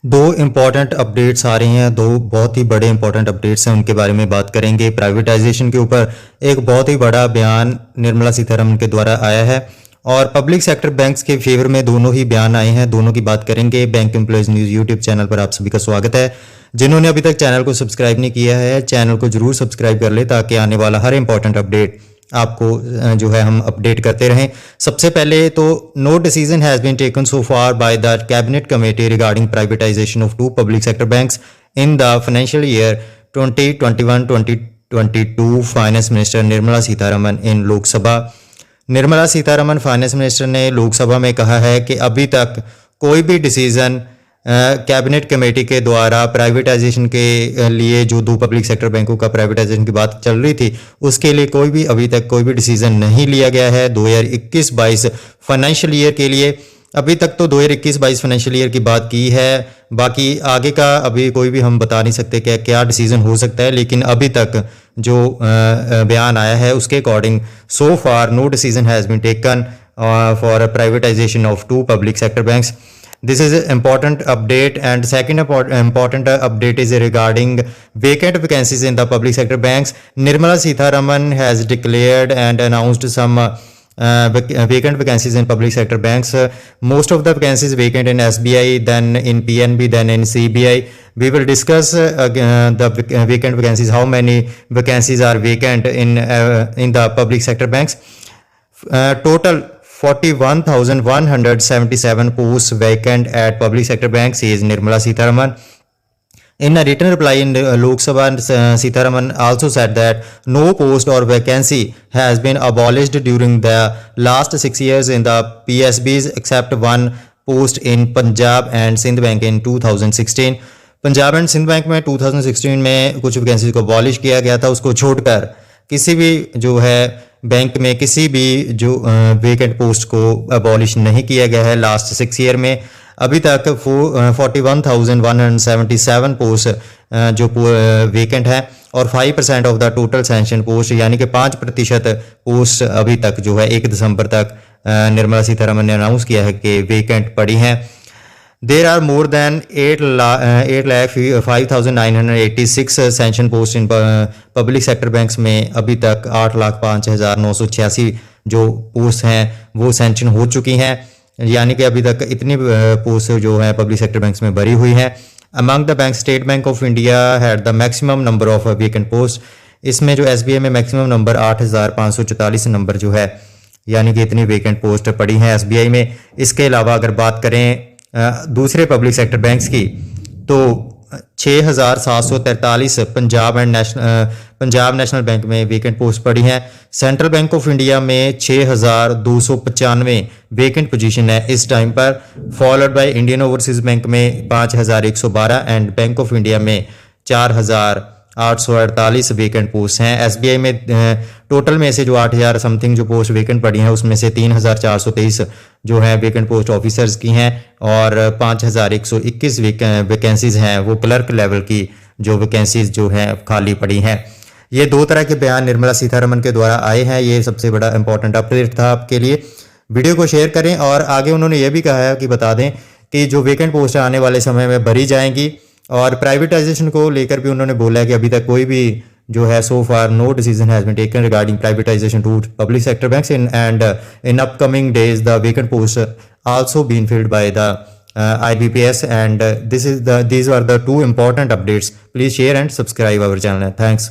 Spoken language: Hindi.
दो इम्पॉर्टेंट अपडेट्स आ रही हैं, दो बहुत ही बड़े इम्पॉर्टेंट अपडेट्स हैं, उनके बारे में बात करेंगे। प्राइवेटाइजेशन के ऊपर एक बहुत ही बड़ा बयान निर्मला सीतारमण के द्वारा आया है और पब्लिक सेक्टर बैंक्स के फेवर में दोनों ही बयान आए हैं, दोनों की बात करेंगे। Bank employees news YouTube channel पर आप सभी का स्वागत है। जिन्होंने अभी तक चैनल को सब्सक्राइब नहीं किया है, चैनल को जरूर सब्सक्राइब कर ले ताकि आने वाला हर इंपॉर्टेंट अपडेट आपको जो है हम अपडेट करते रहें। सबसे पहले तो no decision has been taken so far by the cabinet committee regarding privatisation of 2 public sector banks in the financial year 2021-2022। Finance minister Nirmala Sitharaman in Lok Sabha. Nirmala Sitharaman finance minister ने लोकसभा में कहा है कि अभी तक कोई भी डिसीजन कैबिनेट कमेटी के द्वारा प्राइवेटाइजेशन के लिए जो 2 पब्लिक सेक्टर बैंकों का प्राइवेटाइजेशन की बात चल रही थी उसके लिए अभी तक कोई भी डिसीजन नहीं लिया गया है 2021-22 फाइनेंशियल ईयर के लिए। अभी तक तो 2021-22 फाइनेंशियल ईयर की बात की है, बाकी आगे का अभी कोई भी हम बता नहीं सकते कि क्या डिसीजन हो सकता है, लेकिन अभी तक जो बयान आया है उसके according so far no decision has been taken for privatisation of 2 public sector banks. This is an important update, and second important update is regarding vacant vacancies in the public sector banks. Nirmala Sitharaman has declared and announced some vacant vacancies in public sector banks. Most of the vacancies vacant in SBI, then in PNB, then in CBI. We will discuss the vacant vacancies, how many vacancies are vacant in the public sector banks. Total 41,177 posts vacant at public sector banks, says Nirmala Sitharaman. In a written reply in Lok Sabha, Sitharaman also said that no post or vacancy has been abolished during the last 6 years in the PSBs except one post in Punjab and Sindh Bank in 2016. Punjab and Sindh bank में 2016 में कुछ वैकेंसी को अबॉलिश किया गया था, उसको छोड़कर किसी भी जो है बैंक में किसी भी जो वेकेंट पोस्ट को अबॉलिश नहीं किया गया है लास्ट 6 ईयर में। अभी तक 41,177 पोस्ट जो वेकेंट है और 5% of the total sanction post, यानी कि 5% पोस्ट अभी तक जो है 1 दिसंबर तक निर्मला सीतारमण ने अनाउंस किया है कि वेकेंट पड़ी हैं। There are more than 8,05,986 sanction post in public sector banks में। अभी तक 8,05,986 जो पोस्ट हैं वो सैंक्शन हो चुकी हैं, यानी कि अभी तक इतनी पोस्ट जो है पब्लिक सेक्टर बैंक्स में भरी हुई हैं। Among the bank state bank of India had the maximum number of vacant post. इसमें जो SBI में मैक्सिमम नंबर 8,544 नंबर जो है, यानी कि इतनी वेकेंट पोस्ट पड़ी हैं SBI में। इसके अलावा अगर बात करें दूसरे पब्लिक सेक्टर बैंक्स की तो 6,743 पंजाब नेशनल बैंक में वेकेंट पोस्ट पड़ी हैं। सेंट्रल बैंक ऑफ इंडिया में 6,295 वेकेंट पोजीशन है इस टाइम पर, followed by Indian overseas bank में 5,112 एंड बैंक ऑफ इंडिया में 4,848 वेकेंट पोस्ट हैं। SBI में टोटल में से जो 8,000 समथिंग जो पोस्ट वेकेंट पड़ी हैं उसमें से 3,423 जो है वेकेंट पोस्ट ऑफिसर्स की हैं और 5,121 वैकेंसीज हैं वो क्लर्क लेवल की जो वैकेंसीज जो हैं खाली पड़ी हैं। ये 2 तरह के बयान निर्मला सीतारमण के द्वारा आए हैं, ये सबसे बड़ा इंपॉर्टेंट अपडेट था आपके लिए। वीडियो को शेयर करें और आगे उन्होंने ये भी कहा है कि बता दें कि जो वेकेंट पोस्ट आने वाले समय में भरी जाएंगी, और प्राइवेटाइजेशन को लेकर भी उन्होंने बोला है कि अभी तक कोई भी जो है so far no decision has been taken regarding privatisation to public sector banks in upcoming days the vacant posts also being filled by the IBPS, and these are the 2 important updates. Please share and subscribe our channel. Thanks.